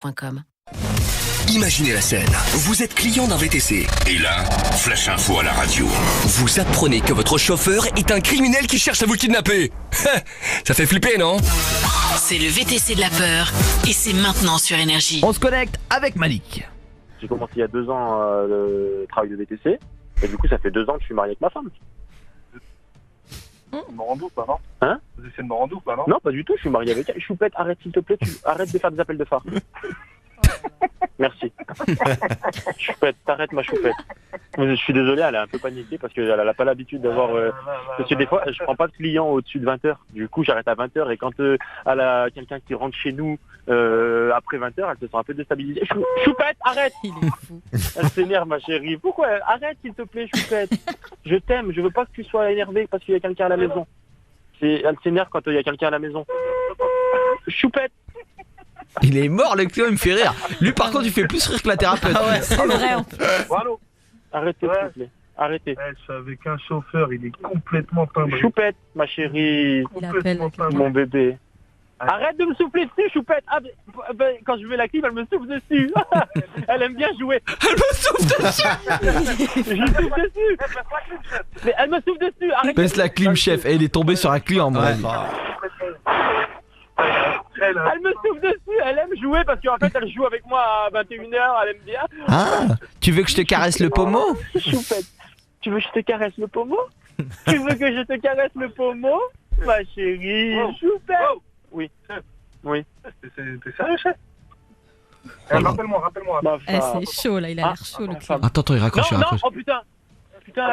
.com. Imaginez la scène. Vous êtes client d'un VTC. Et là, flash info à la radio. Vous apprenez que votre chauffeur est un criminel qui cherche à vous kidnapper. Ça fait flipper, non? C'est le VTC de la peur et c'est maintenant sur Énergie. On se connecte avec Malik. J'ai commencé il y a 2 ans le travail de VTC. Et du coup, ça fait 2 ans que je suis marié avec ma femme. Vous me rendez ou pas, non? Hein? Vous essayez de me rendre ou pas, non? Non, pas du tout, je suis marié avec elle. Choupette, arrête s'il te plaît, arrête de faire des appels de phare. Merci. Choupette, t'arrêtes ma choupette. Je suis désolé, elle est un peu paniquée parce qu'elle n'a pas l'habitude d'avoir... Parce que des fois, je prends pas de clients au-dessus de 20h. Du coup, j'arrête à 20h et quand elle a quelqu'un qui rentre chez nous après 20h, elle se sent un peu déstabilisée. Choupette, arrête! Il est fou. Elle s'énerve, ma chérie. Pourquoi? Arrête, s'il te plaît, Choupette. Je t'aime, je veux pas que tu sois énervée parce qu'il y a quelqu'un à la maison. Elle s'énerve quand il y a quelqu'un à la maison. Choupette. Il est mort, le client, il me fait rire. Lui, par contre, il fait plus rire que la thérapeute. Ah ouais, c'est vrai. Allô? Arrêtez, s'il te plaît. Arrêtez. Je suis avec un chauffeur, il est complètement timbré. Choupette, ma chérie. Complètement timbré. Mon bébé. Arrête de me souffler dessus, Choupette. Quand je mets la clim, elle me souffle dessus. Elle aime bien jouer. Elle me souffle dessus. Je lui souffle dessus. Mais elle me souffle dessus. Arrête. Baisse la clim, chef. Et il est tombé sur un client, moi. Elle me souffle dessus. Elle aime jouer parce qu'en fait, elle joue avec moi à 21h. Elle aime bien. Ah, tu veux que je te caresse le pommeau? Choupette, tu veux que je te caresse le pommeau? Tu veux que je te caresse le pommeau? Ma chérie. Choupette. Oui. Oui. T'es sérieux, chef? Rappelle-moi. Ma Eh, femme. c'est chaud là, il a l'air chaud le client. Attends, il raccroche, Non, oh putain. Putain,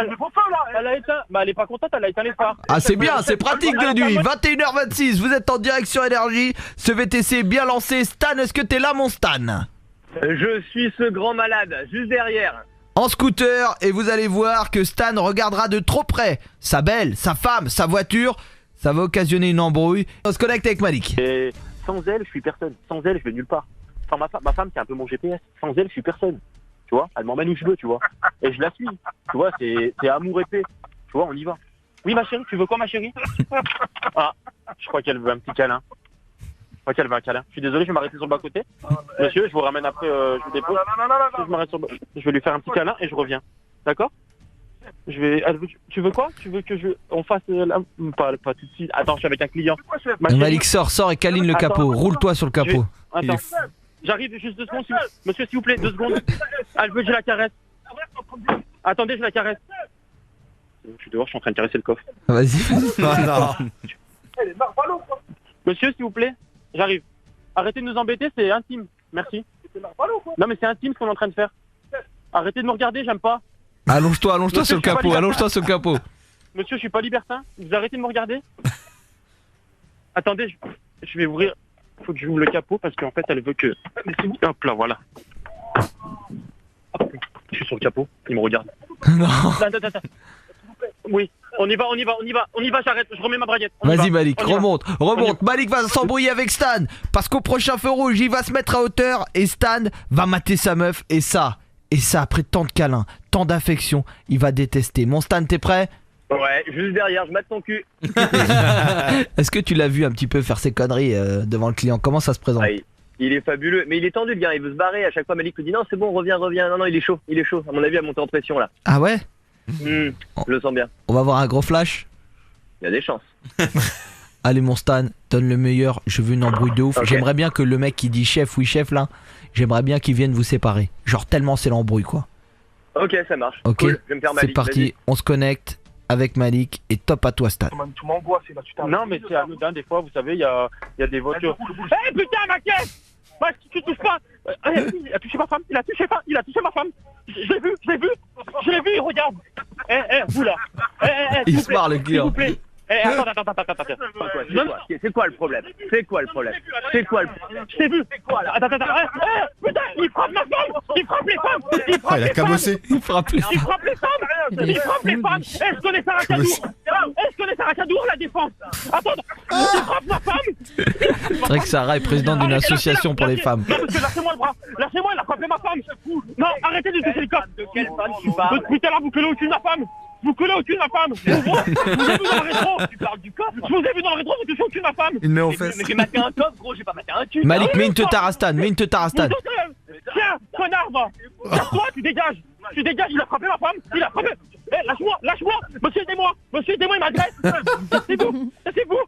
elle a éteint. Bah, elle est pas contente, elle a éteint les phares. Ah, c'est bien, c'est pratique de nuit. 21h26, vous êtes en direct sur Énergie. Ce VTC est bien lancé. Stan, est-ce que t'es là, mon Stan? Je suis ce grand malade, juste derrière. En scooter, et vous allez voir que Stan regardera de trop près sa belle, sa femme, sa voiture. Ça va occasionner une embrouille. On se connecte avec Malik. Et sans elle, je suis personne. Sans elle, je vais nulle part. Sans ma femme, c'est un peu mon GPS. Sans elle, je suis personne. Tu vois, elle m'emmène où je veux, tu vois. Et je la suis. Tu vois, c'est amour épais. Tu vois, on y va. Oui, ma chérie, tu veux quoi, ma chérie? Ah, je crois qu'elle veut un petit câlin. Je crois qu'elle veut un câlin. Je suis désolé, je vais m'arrêter sur le bas-côté. Monsieur, je vous ramène après, je vous dépose. Je vais lui faire un petit câlin et je reviens. D'accord? Tu veux quoi? Tu veux que on fasse pas tout de suite. Attends, je suis avec un client. Malik, sors et câline le capot. Roule-toi sur le capot. Attends, j'arrive juste 2 secondes. Monsieur, s'il vous plaît, 2 secondes. Elle veut que je la caresse. Attendez, je la caresse. Je suis dehors, je suis en train de caresser le coffre. Vas-y. Monsieur, s'il vous plaît, j'arrive. Arrêtez de nous embêter, c'est intime. Merci. Non, mais c'est intime ce qu'on est en train de faire. Arrêtez de me regarder, j'aime pas. Allonge-toi sur le capot, allonge-toi sur le capot. Monsieur, je suis pas libertin. Vous arrêtez de me regarder. Attendez, je vais ouvrir. Faut que j'ouvre le capot parce qu'en fait, elle veut que... Hop là, voilà. Hop, je suis sur le capot, il me regarde. Non. Attends. Oui, on y va, j'arrête, je remets ma braguette. Vas-y Malik, remonte. Malik va s'embrouiller avec Stan. Parce qu'au prochain feu rouge, il va se mettre à hauteur et Stan va mater sa meuf. Et ça, après tant de câlins, tant d'affection, il va détester. Mon Stan, t'es prêt? Ouais, juste derrière, je mate ton cul. Est-ce que tu l'as vu un petit peu faire ses conneries devant le client? Comment ça se présente? Ah, il est fabuleux, mais il est tendu le gars, il veut se barrer. À chaque fois Malik lui dit non c'est bon, reviens. Non, il est chaud. À mon avis, à monter en pression là. Ah ouais? Je le sens bien. On va avoir un gros flash? Il y a des chances. Allez mon Stan, donne le meilleur, je veux une embrouille de ouf. Okay. J'aimerais bien que le mec qui dit chef, oui chef là, j'aimerais bien qu'il vienne vous séparer. Genre tellement c'est l'embrouille quoi. Ok, ça marche. Ok, cool. Je vais me faire Malik. c'est parti, on se connecte avec Malik et top à toi Stan. Tu m'angoisses là, tu t'arrêtes. Non, mais c'est anodin, des fois, vous savez, il y a des voitures. Eh putain, ma caisse! Bah, tu touches pas! Il a touché ma femme, il a touché ma femme! Je l'ai vu, il regarde! Vous là! Il se marre le client. S'il vous plaît! Attends. C'est quoi le problème? Je t'ai vu! Attends! Putain, il frappe ma femme! Il frappe les femmes! Il frappe les femmes! Il frappe les Il frappe les femmes! Il frappe les femmes! Je connais Sarah Kadour, la défense! Attends! Il frappe ma femme! C'est vrai que Sarah est présidente d'une association pour les femmes. Non, monsieur, lâchez-moi le bras! Lâchez-moi, il a frappé ma femme! Non, arrêtez de toucher le corps! De quelle femme tu parles? Depuis tout à l'heure, vous collez au-dessus de ma femme! Vous collez au cul de ma femme. Je vous ai vu dans le rétro. Tu parles du coffre. Je vous ai vu dans le rétro, vous touchez au cul de ma femme. Il met aux Mais fesses. j'ai maté un coffre, gros, j'ai pas maté un cul. Malik, mets une teute à Rastan, mets une teute à Rastan. Tiens, connard, va. Toi, tu dégages. Tu dégages, il a frappé ma femme. Il a frappé. Eh, lâche-moi. Monsieur, aidez-moi, il m'agresse. C'est vous.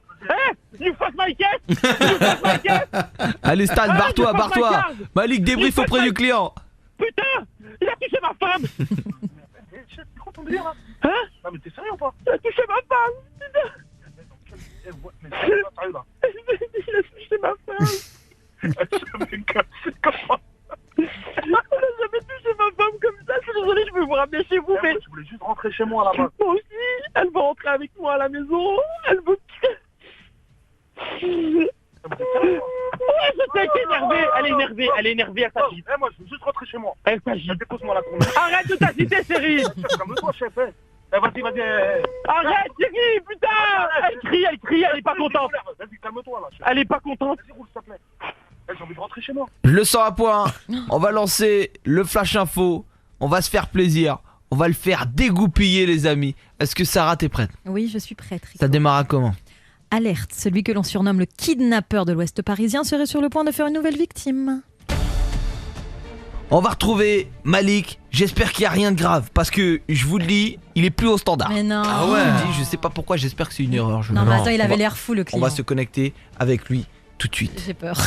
You fuck my cat. Allez Stan, Ah, barre-toi, je passe barre-toi. ma case. Malik, débrief Je passe auprès ma- du client. Putain, il a touché ma femme. C'est quoi ton délire là? Hein? Non mais t'es sérieux ou pas? Il a touché ma femme. Mais c'est pas sérieux là. Il a touché ma femme. Comment? Il a jamais touché ma femme comme ça. Je suis désolé, je vais vous ramener chez vous, mais... Je voulais juste rentrer chez moi là-bas. Moi aussi, elle veut rentrer avec moi à la maison. Elle veut... Ouais, je sais qu'elle est énervée. Elle est énervée, elle s'agite. Eh, moi, je veux juste rentrer chez moi. Elle s'agite. Dépose-moi la tournée. Arrête de t'agiter, chérie. Calme-toi, chef. Vas-y. Arrête, chérie, putain. Elle crie, elle est pas contente. Vas-y, calme-toi là. Elle est pas contente. Vas-y, roule, s'il te plaît. J'ai envie de rentrer chez moi. Je le sens à point. On va lancer le flash info. On va se faire plaisir. On va le faire dégoupiller, les amis. Est-ce que Sarah, t'es prête? Oui, je suis prête. Rico. Ça démarre à comment? Alerte, celui que l'on surnomme le kidnappeur de l'Ouest parisien serait sur le point de faire une nouvelle victime. On va retrouver Malik. J'espère qu'il n'y a rien de grave. Parce que, je vous le dis, il est plus au standard. Mais non. Ah ouais. Je vous dis, je sais pas pourquoi, j'espère que c'est une erreur. Non, mais attends, il On avait va- l'air fou, le On client. va se connecter avec lui tout de suite. J'ai peur.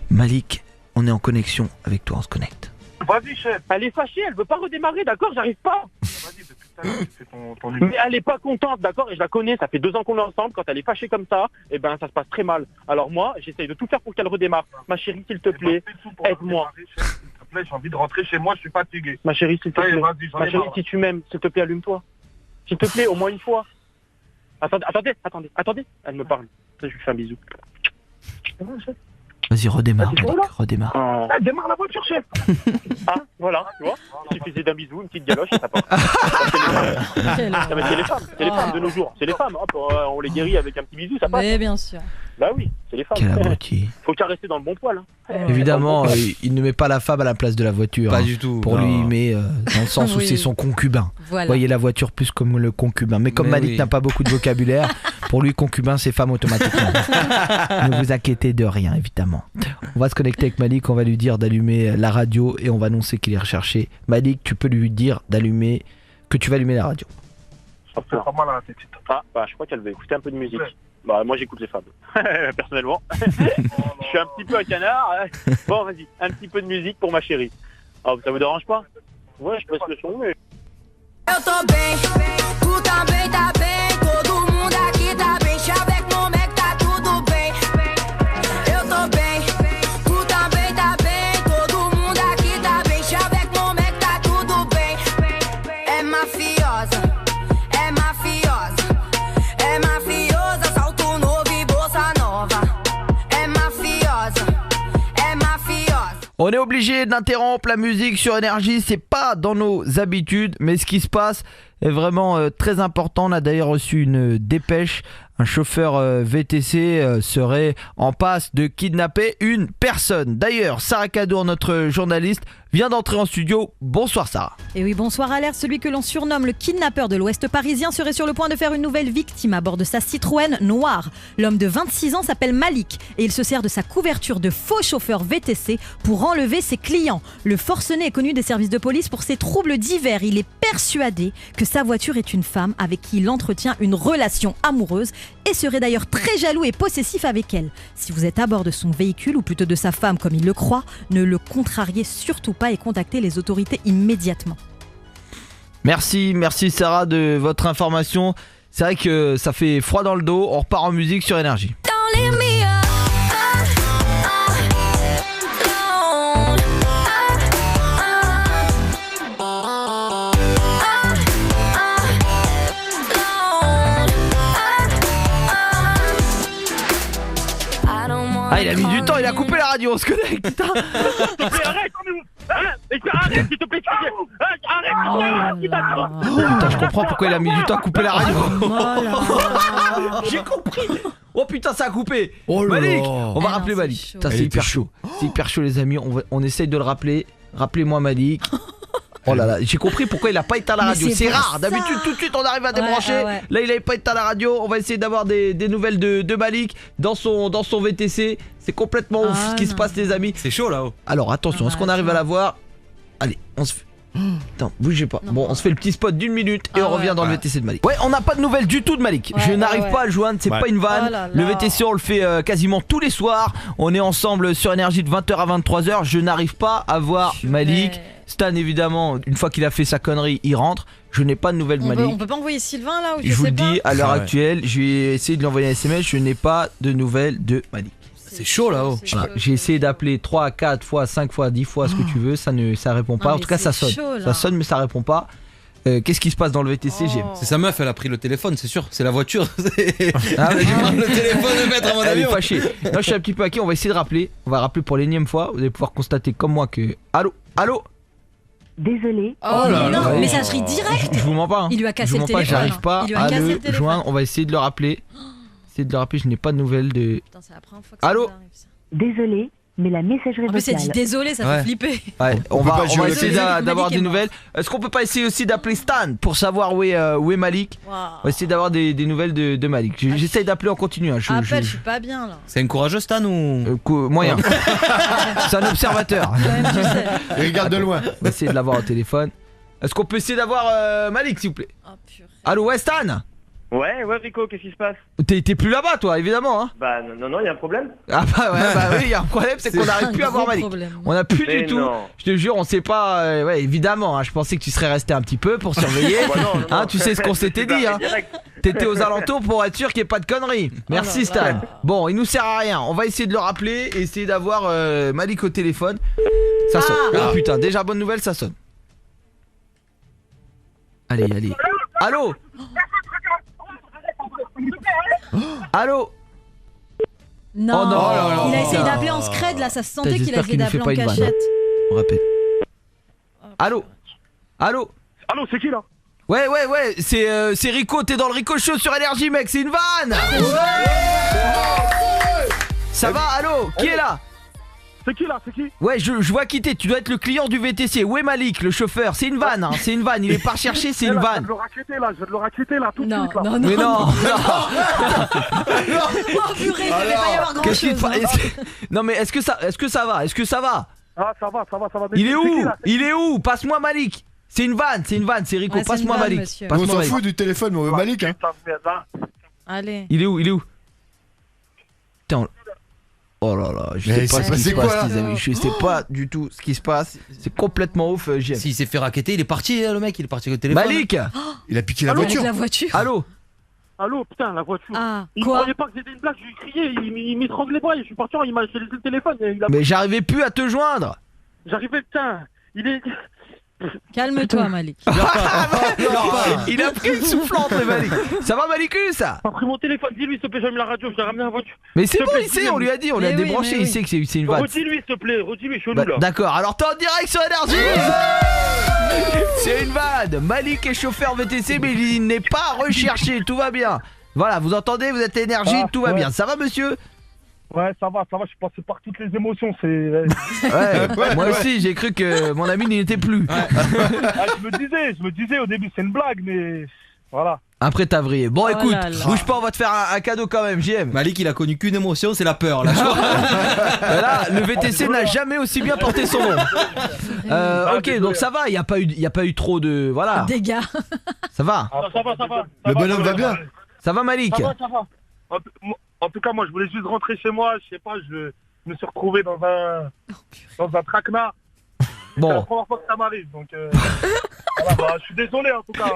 Malik, on est en connexion avec toi, on se connecte. Vas-y, chef. Elle est fâchée, elle veut pas redémarrer, d'accord? J'arrive pas. Vas-y, depuis tout à l'heure, tu fais ton numéro. Mais elle est pas contente, d'accord? Et je la connais, ça fait 2 ans qu'on est ensemble. Quand elle est fâchée comme ça, eh ben ça se passe très mal. Alors moi, j'essaye de tout faire pour qu'elle redémarre. Ma chérie, s'il te plaît, aide-moi. S'il te plaît, j'ai envie de rentrer chez moi, je suis fatigué. Ma chérie, s'il te Allez, plaît. vas-y, j'en Ma ai chérie, marre. si tu m'aimes, s'il te plaît, allume-toi. S'il te plaît, au moins une fois. Attendez. Elle me parle. Je lui fais un bisou. Vas-y, redémarre, Vas-y, Malik, voilà. redémarre. Oh. Ah, démarre la voiture, chef. Ah, voilà, tu vois. Il suffisait d'un bisou, une petite galoche et ça part. Quel Non, mais c'est les femmes de nos jours. C'est les femmes, hop, on les guérit avec un petit bisou, ça passe. Mais bien sûr. Bah oui, c'est les femmes. Quel abruti. Faut caresser dans le bon poil. Hein. Évidemment, il ne met pas la femme à la place de la voiture. Pas hein. du tout. Pour non. lui, il met dans le sens où Oui. c'est son concubin. Voilà. Voyez la voiture plus comme le concubin. Mais comme Mais Malik oui. n'a pas beaucoup de vocabulaire, pour lui, concubin, c'est femme automatiquement. Ne vous inquiétez de rien, évidemment. On va se connecter avec Malik, on va lui dire d'allumer la radio et on va annoncer qu'il est recherché. Malik, tu peux lui dire d'allumer, que tu vas allumer la radio. Ça fait pas mal à la tête. Ah, bah je crois qu'elle veut écouter un peu de musique. Bah moi j'écoute les femmes. Personnellement. Je suis un petit peu un canard. Bon, vas-y, un petit peu de musique pour ma chérie. Ah, ça vous dérange pas? Ouais, je baisse le son, mais... Eu tô bem, tu também tá bem. Todo mundo aqui tá bem. Chave com o Mac, tá tudo bem. Eu tô bem, tu também tá bem. Todo mundo aqui tá bem. Chave com o Mac, tá tudo bem. É mafiosa, é mafiosa. É mafiosa, salto novo e bolsa nova. É mafiosa, é mafiosa. On est obligé d'interrompre la musique sur Énergie, c'est pas dans nos habitudes, mais ce qui se passe est vraiment très important. On a d'ailleurs reçu une dépêche. Un chauffeur VTC serait en passe de kidnapper une personne. D'ailleurs, Sarah Cadour, notre journaliste, vient d'entrer en studio. Bonsoir Sarah. Et oui, bonsoir Alerte, celui que l'on surnomme le kidnappeur de l'Ouest parisien serait sur le point de faire une nouvelle victime à bord de sa Citroën noire. L'homme de 26 ans s'appelle Malik et il se sert de sa couverture de faux chauffeur VTC pour enlever ses clients. Le forcené est connu des services de police pour ses troubles divers. Il est persuadé que sa voiture est une femme avec qui il entretient une relation amoureuse et serait d'ailleurs très jaloux et possessif avec elle. Si vous êtes à bord de son véhicule, ou plutôt de sa femme comme il le croit, ne le contrariez surtout pas et contactez les autorités immédiatement. Merci Sarah de votre information. C'est vrai que ça fait froid dans le dos. On repart en musique sur Énergie. Don't leave me alone. Ah, il a mis du temps, il a coupé la radio, on se connecte, putain. Arrête, arrête, s'il te plaît, arrête, Putain, je comprends pourquoi il a mis du temps à couper la radio. J'ai compris. Oh putain, ça a coupé. Oh là Malik, là. on va Eh rappeler non, c'est Malik. chaud. Putain, Elle c'est était hyper chaud. C'est hyper chaud les amis, on essaye de le rappeler. Rappelez-moi Malik. Oh là là, j'ai compris pourquoi il a pas éteint la Mais radio. c'est C'est pour rare. ça. D'habitude, tout de suite, on arrive à débrancher. ouais. Là, il avait pas éteint la radio. On va essayer d'avoir des nouvelles de Malik dans son VTC. C'est complètement ouf ce qui se passe, les amis. C'est chaud là-haut. Alors attention, est-ce qu'on arrive à la voir? Allez, on se fait. Attends, bougez pas. Bon, on se fait le petit spot d'une minute et on revient dans le VTC de Malik. Ouais, on n'a pas de nouvelles du tout de Malik. Je n'arrive pas à le joindre, c'est pas une vanne. Oh là Le là. VTC, on le fait quasiment tous les soirs. On est ensemble sur Énergie de 20h à 23h. Je n'arrive pas à voir Malik. Stan, évidemment, une fois qu'il a fait sa connerie, il rentre. Je n'ai pas de nouvelles de Malik. On peut pas envoyer Sylvain là ou Je vous sais le dis, pas. à l'heure actuelle, je vais essayer de lui envoyer un SMS. Je n'ai pas de nouvelles de Malik. C'est chaud là-haut. Voilà, j'ai essayé d'appeler 3, 4 fois, 5 fois, 10 fois ce que tu veux, ça répond pas. Non, En tout cas, mais ça c'est sonne. chaud, là. Ça sonne, mais ça répond pas. Qu'est-ce qui se passe dans le VTC, Jim? C'est sa meuf, elle a pris le téléphone, c'est sûr. C'est la voiture. Ah, mais Le téléphone de mettre à mon elle est avion. fâchée. Là, je suis un petit peu inquiet. On va essayer de rappeler. On va rappeler pour l'énième fois. Vous allez pouvoir constater comme moi que. Allô? Allô? Désolé. Oh là non, là. messagerie directe. Je vous mens pas. Hein. Il lui a Je cassé vous le mens pas, téléphone. j'arrive pas Il lui a à cassé le le téléphone. joindre. On va essayer de le rappeler. Essayer de le rappeler. Je n'ai pas de nouvelles de. Putain, c'est la première fois que ça Allô? nous arrive, ça. Désolé, mais la messagerie En plus, elle dit vocale. désolé, ça Ouais. fait flipper. Ouais, on peut va, pas on jouer va avec essayer les autres. d'avoir Malik des est mort. nouvelles. Est-ce qu'on peut pas essayer aussi d'appeler Stan pour savoir où est Malik? Waouh. On va essayer d'avoir des nouvelles de Malik. J'essaye d'appeler en continu. Hein. Appelle, je suis pas bien là. C'est un courageux Stan ou Moyen. C'est un observateur. Quand même, tu sais. Il regarde de loin. On va essayer de l'avoir au téléphone. Est-ce qu'on peut essayer d'avoir Malik, s'il vous plaît? Oh purée. Allô, ouais, Stan? Ouais, Rico, qu'est-ce qui se passe? T'es plus là-bas, toi, évidemment. Hein. Bah non, il y a un problème. Ah bah ouais, bah oui, il y a un problème, c'est qu'on n'arrive Un plus à voir gros Malik. problème. On n'a plus Mais du tout. non. Je te jure, on sait pas. Ouais, évidemment. Hein, je pensais que tu serais resté un petit peu pour surveiller. Bah non, non, Hein, non. tu sais ce qu'on Je s'était suis dit. barré Hein. direct. T'étais aux alentours pour être sûr qu'il n'y ait pas de conneries. Merci là Stan. là. Bon, il nous sert à rien. On va essayer de le rappeler et essayer d'avoir Malik au téléphone. Ça sonne. Ah. Oh putain, déjà bonne nouvelle, ça sonne. Allez, allez. Allô? Allô? Non, Oh non. Oh là là. il a essayé Putain. d'appeler en scred là, ça se sentait qu'il a J'espère essayé qu'il nous fait d'appeler pas en une vanne. cachette. On rappelle. Oh, Allô? Allô? Allô, c'est qui là? Ouais, c'est Rico, t'es dans le Rico Show sur Énergie, mec, c'est une vanne! Ça va, allô? Qui est là? C'est qui là? C'est qui? Ouais, je vois qui t'es, tu dois être le client du VTC. Où est Malik, le chauffeur? C'est une vanne, hein, c'est une vanne, il est pas recherché, c'est une Je vanne. vais de le raqueter là, tout de Non, suite là. non, Mais non, non. Oh purée, il devait pas y avoir grand Qu'est-ce qu'il chose. te fa- est-ce que- Non mais est-ce que ça va? Est-ce que ça va? Ah, ça va. Mais Il est c'est où? qui, là? Il est où? Passe-moi Malik. C'est une vanne, c'est Rico, Ouais, c'est passe-moi une vanne, Malik. monsieur. On Passe-moi s'en Malik. fout du téléphone, mais on veut Malik. Hein. Allez. Il est où? Putain. Oh là là, je Mais sais pas c'est ce qui se passé quoi, passe, là les amis. Je sais pas du tout ce qui se passe. C'est complètement ouf, JM. S'il s'est fait raqueter, il est parti le mec, il est parti au téléphone. Malik! Il a piqué la Allô, voiture. Avec la voiture. Allô? Allô, putain, la voiture. Ah, Il quoi? croyait pas que c'était une blague, je lui ai crié, il m'étranglait pas, je suis parti, il m'a laissé le téléphone. Mais j'arrivais plus à te joindre. J'arrivais, putain, il est. Calme-toi, Malik. Il a pris une soufflante, le Malik. Ça va, Malikus? J'ai pris mon téléphone, dis-lui, s'il te plaît, j'aime la radio, je l'ai ramené à la voiture. Mais c'est S'il te bon, plaît, il sait, on lui a dit, on l'a Mais oui, débranché, mais il oui. sait que c'est une vanne. Redis-lui, s'il te plaît, redis-lui, je suis Bah, là. d'accord, alors t'es en direct sur Énergie. C'est une vanne. Malik est chauffeur VTC, mais il n'est pas recherché, tout va bien. Voilà, vous entendez, vous êtes Énergie, Ah, tout va ouais. bien. Ça va, monsieur? Ouais, ça va, je suis passé par toutes les émotions, c'est. Ouais, moi aussi, j'ai cru que mon ami n'y était plus. Ah, je me disais au début, c'est une blague, mais. Voilà. Après t'as vrillé. Bon, Oh écoute, là là. bouge pas, on va te faire un cadeau quand même, JM. Malik, il a connu qu'une émotion, c'est la peur. Là. Là, le VTC n'a jamais aussi bien porté son nom. Ok, donc ça va, il y a pas eu trop de. Voilà, Dégâts. ça va. Ça va. Le bonhomme va bien. Ça va, Malik? Ça va. En tout cas, moi, je voulais juste rentrer chez moi. Je sais pas, je me suis retrouvé dans un traquenard. C'est la Bon, première fois que ça m'arrive, donc voilà, bah, je suis désolé en tout cas.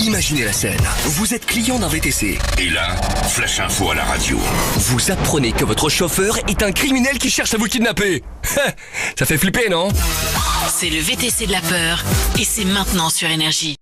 Imaginez la scène. Vous êtes client d'un VTC. Et là, flash info à la radio. Vous apprenez que votre chauffeur est un criminel qui cherche à vous kidnapper. Ça fait flipper, non? C'est le VTC de la peur et c'est maintenant sur Énergie.